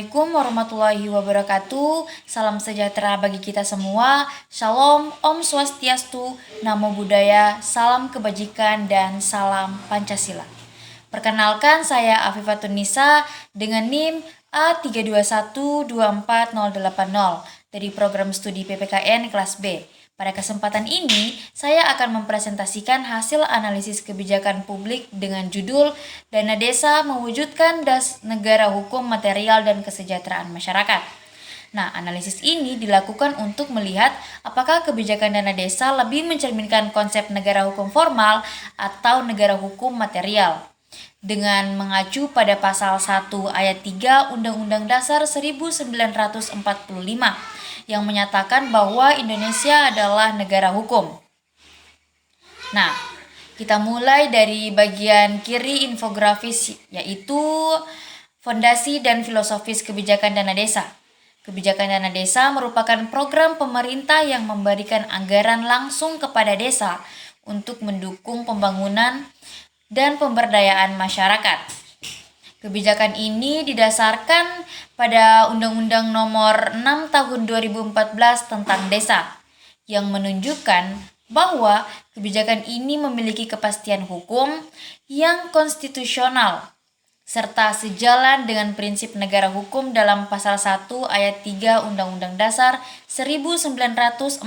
Assalamualaikum warahmatullahi wabarakatuh. Salam sejahtera bagi kita semua. Shalom, Om Swastiastu, Namo Buddhaya, salam kebajikan dan salam Pancasila. Perkenalkan, saya Afifatun Nisa dengan NIM A321248080 dari program studi PPKN kelas B. Pada kesempatan ini, saya akan mempresentasikan hasil analisis kebijakan publik dengan judul Dana Desa Mewujudkan Negara Hukum Material dan Kesejahteraan Masyarakat. Nah, analisis ini dilakukan untuk melihat apakah kebijakan dana desa lebih mencerminkan konsep negara hukum formal atau negara hukum material. Dengan mengacu pada pasal 1 ayat 3 Undang-Undang Dasar 1945 yang menyatakan bahwa Indonesia adalah negara hukum. Nah, kita mulai dari bagian kiri infografis, yaitu fondasi dan filosofis kebijakan dana desa. Kebijakan dana desa merupakan program pemerintah yang memberikan anggaran langsung kepada desa untuk mendukung pembangunan dan pemberdayaan masyarakat. Kebijakan ini didasarkan pada Undang-Undang Nomor 6 Tahun 2014 tentang Desa, yang menunjukkan bahwa kebijakan ini memiliki kepastian hukum yang konstitusional, serta sejalan dengan prinsip negara hukum dalam pasal 1 ayat 3 Undang-Undang Dasar 1945.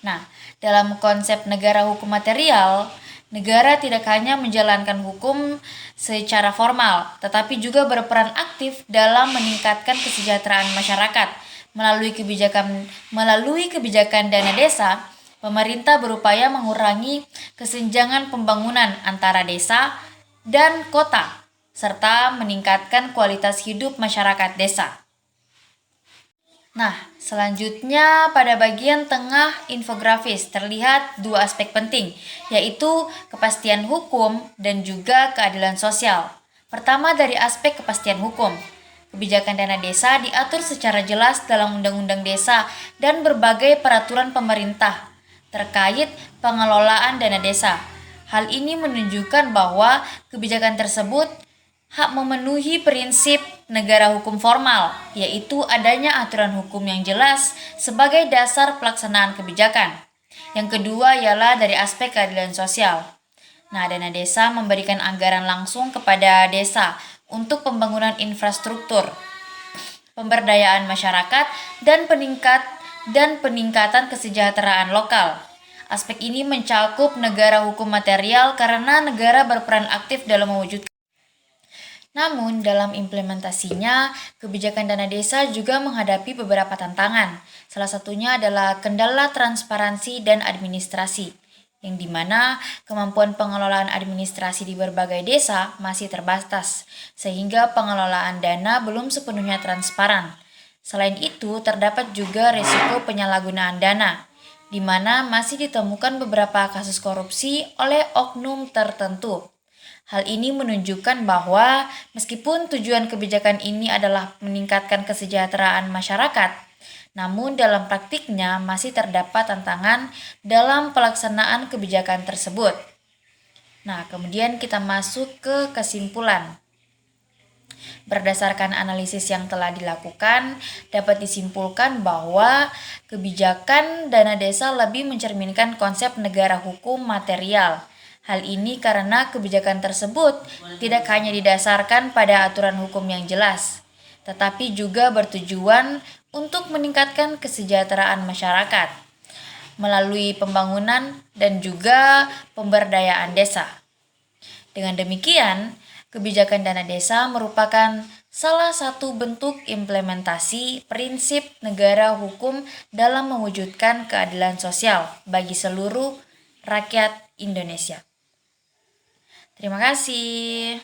Nah, dalam konsep negara hukum material, negara tidak hanya menjalankan hukum secara formal, tetapi juga berperan aktif dalam meningkatkan kesejahteraan masyarakat. Melalui kebijakan dana desa, pemerintah berupaya mengurangi kesenjangan pembangunan antara desa dan kota, serta meningkatkan kualitas hidup masyarakat desa. Nah, selanjutnya pada bagian tengah infografis terlihat dua aspek penting, yaitu kepastian hukum dan juga keadilan sosial. Pertama, dari aspek kepastian hukum. Kebijakan dana desa diatur secara jelas dalam Undang-Undang Desa dan berbagai peraturan pemerintah terkait pengelolaan dana desa. Hal ini menunjukkan bahwa kebijakan tersebut memenuhi prinsip negara hukum formal, yaitu adanya aturan hukum yang jelas sebagai dasar pelaksanaan kebijakan. Yang kedua ialah dari aspek keadilan sosial. Nah, dana desa memberikan anggaran langsung kepada desa untuk pembangunan infrastruktur, pemberdayaan masyarakat, dan peningkatan kesejahteraan lokal. Aspek ini mencakup negara hukum material karena negara berperan aktif dalam mewujudkan. Namun, dalam implementasinya, kebijakan dana desa juga menghadapi beberapa tantangan. Salah satunya adalah kendala transparansi dan administrasi, yang dimana kemampuan pengelolaan administrasi di berbagai desa masih terbatas, sehingga pengelolaan dana belum sepenuhnya transparan. Selain itu, terdapat juga risiko penyalahgunaan dana, di mana masih ditemukan beberapa kasus korupsi oleh oknum tertentu. Hal ini menunjukkan bahwa meskipun tujuan kebijakan ini adalah meningkatkan kesejahteraan masyarakat, namun dalam praktiknya masih terdapat tantangan dalam pelaksanaan kebijakan tersebut. Nah, kemudian kita masuk ke kesimpulan. Berdasarkan analisis yang telah dilakukan, dapat disimpulkan bahwa kebijakan dana desa lebih mencerminkan konsep negara hukum material. Hal ini karena kebijakan tersebut tidak hanya didasarkan pada aturan hukum yang jelas, tetapi juga bertujuan untuk meningkatkan kesejahteraan masyarakat melalui pembangunan dan juga pemberdayaan desa. Dengan demikian, kebijakan dana desa merupakan salah satu bentuk implementasi prinsip negara hukum dalam mewujudkan keadilan sosial bagi seluruh rakyat Indonesia. Terima kasih.